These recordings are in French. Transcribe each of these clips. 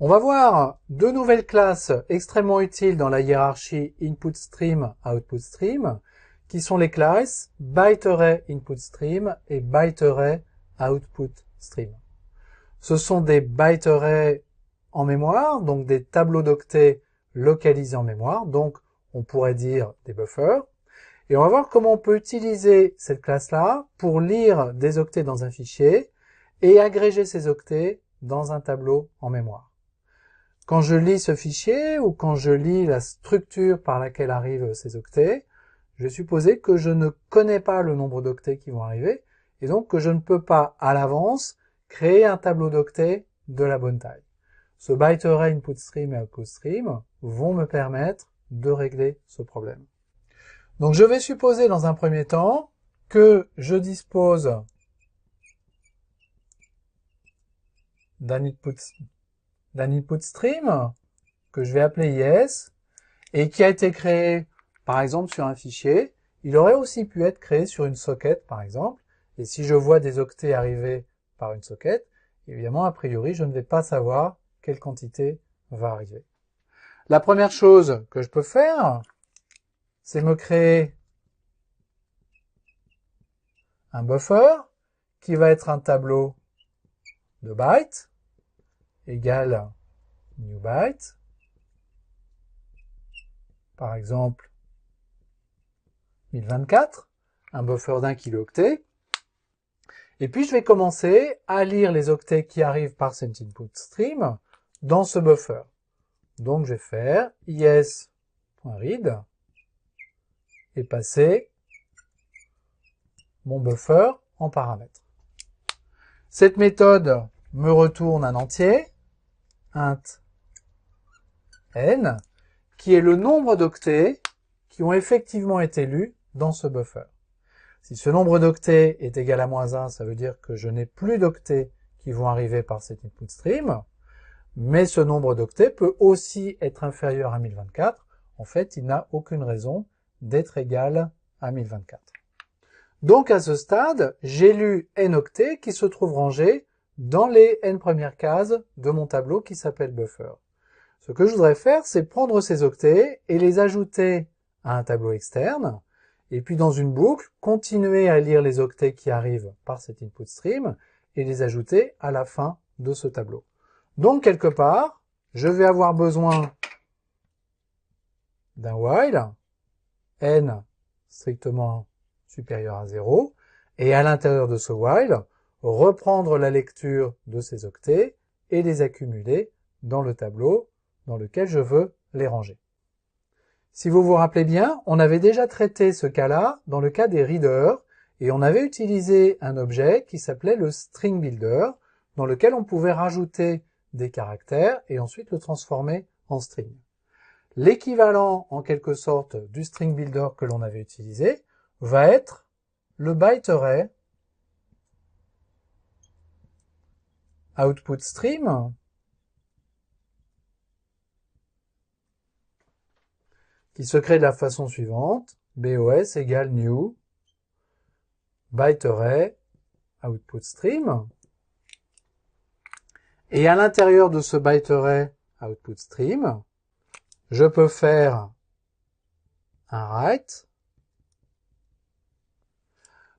On va voir deux nouvelles classes extrêmement utiles dans la hiérarchie InputStream, OutputStream, qui sont les classes ByteArrayInputStream et ByteArrayOutputStream. Ce sont des byte-arrays en mémoire, donc des tableaux d'octets localisés en mémoire, donc on pourrait dire des buffers. Et on va voir comment on peut utiliser cette classe-là pour lire des octets dans un fichier et agréger ces octets dans un tableau en mémoire. Quand je lis ce fichier ou quand je lis la structure par laquelle arrivent ces octets, je vais supposer que je ne connais pas le nombre d'octets qui vont arriver et donc que je ne peux pas à l'avance créer un tableau d'octets de la bonne taille. Ce byte array InputStream et OutputStream vont me permettre de régler ce problème. Donc je vais supposer dans un premier temps que je dispose d'un input stream que je vais appeler yes et qui a été créé par exemple sur un fichier. Il aurait aussi pu être créé sur une socket par exemple. Et si je vois des octets arriver par une socket, évidemment a priori je ne vais pas savoir quelle quantité va arriver. La première chose que je peux faire, c'est me créer un buffer qui va être un tableau de bytes égale new byte, par exemple 1024, un buffer d'un kilooctet. Et puis je vais commencer à lire les octets qui arrivent par cet input stream dans ce buffer. Donc je vais faire yes.read et passer mon buffer en paramètre. Cette méthode me retourne un entier, int n, qui est le nombre d'octets qui ont effectivement été lus dans ce buffer. Si ce nombre d'octets est égal à -1, ça veut dire que je n'ai plus d'octets qui vont arriver par cet input stream, mais ce nombre d'octets peut aussi être inférieur à 1024. En fait, il n'a aucune raison d'être égal à 1024. Donc à ce stade, j'ai lu n octets qui se trouvent rangés dans les n premières cases de mon tableau qui s'appelle buffer. Ce que je voudrais faire, c'est prendre ces octets et les ajouter à un tableau externe, et puis dans une boucle, continuer à lire les octets qui arrivent par cet input stream et les ajouter à la fin de ce tableau. Donc quelque part, je vais avoir besoin d'un while, n strictement supérieur à 0, et à l'intérieur de ce while, reprendre la lecture de ces octets et les accumuler dans le tableau dans lequel je veux les ranger. Si vous vous rappelez bien, on avait déjà traité ce cas-là dans le cas des readers, et on avait utilisé un objet qui s'appelait le string builder, dans lequel on pouvait rajouter des caractères et ensuite le transformer en string. L'équivalent, en quelque sorte, du string builder que l'on avait utilisé va être le byte array output stream qui se crée de la façon suivante, BOS égale new byte array output stream. Et à l'intérieur de ce byte array output stream, je peux faire un write,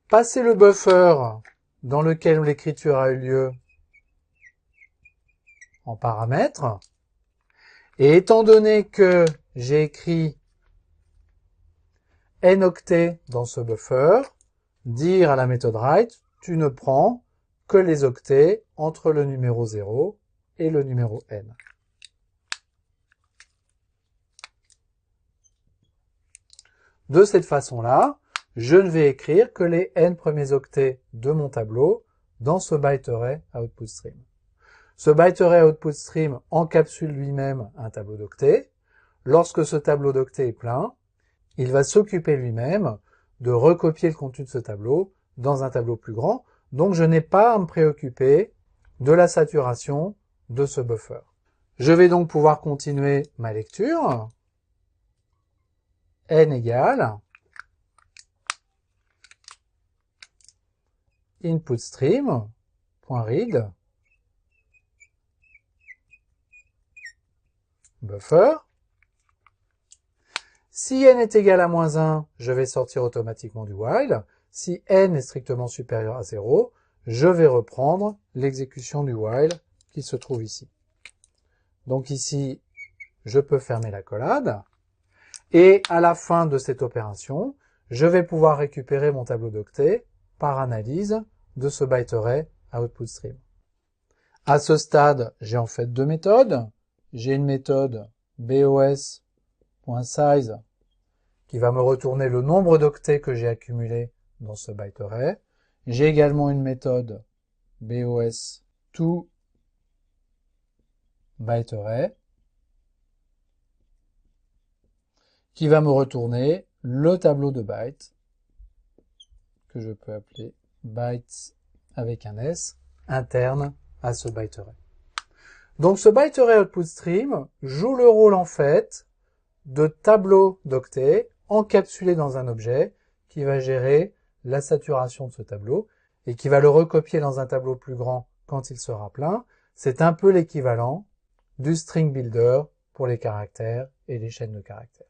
passer le buffer dans lequel l'écriture a eu lieu en paramètre, et étant donné que j'ai écrit n octets dans ce buffer, dire à la méthode write, tu ne prends que les octets entre le numéro 0 et le numéro n. De cette façon-là, je ne vais écrire que les n premiers octets de mon tableau dans ce byte array output stream. Ce byte array output stream encapsule lui-même un tableau d'octets. Lorsque ce tableau d'octets est plein, il va s'occuper lui-même de recopier le contenu de ce tableau dans un tableau plus grand. Donc je n'ai pas à me préoccuper de la saturation de ce buffer. Je vais donc pouvoir continuer ma lecture. N égale input stream.read buffer. Si n est égal à moins 1, je vais sortir automatiquement du while. Si n est strictement supérieur à 0, je vais reprendre l'exécution du while qui se trouve ici. Donc ici, je peux fermer la collade. Et à la fin de cette opération, je vais pouvoir récupérer mon tableau d'octet par analyse de ce byte array à output stream. À ce stade, j'ai en fait deux méthodes. J'ai une méthode bos.size qui va me retourner le nombre d'octets que j'ai accumulé dans ce byte array. J'ai également une méthode bos2byteArray qui va me retourner le tableau de bytes que je peux appeler bytes avec un S interne à ce byte array. Donc ce byte array output stream joue le rôle en fait de tableau d'octets encapsulé dans un objet qui va gérer la saturation de ce tableau et qui va le recopier dans un tableau plus grand quand il sera plein. C'est un peu l'équivalent du string builder pour les caractères et les chaînes de caractères.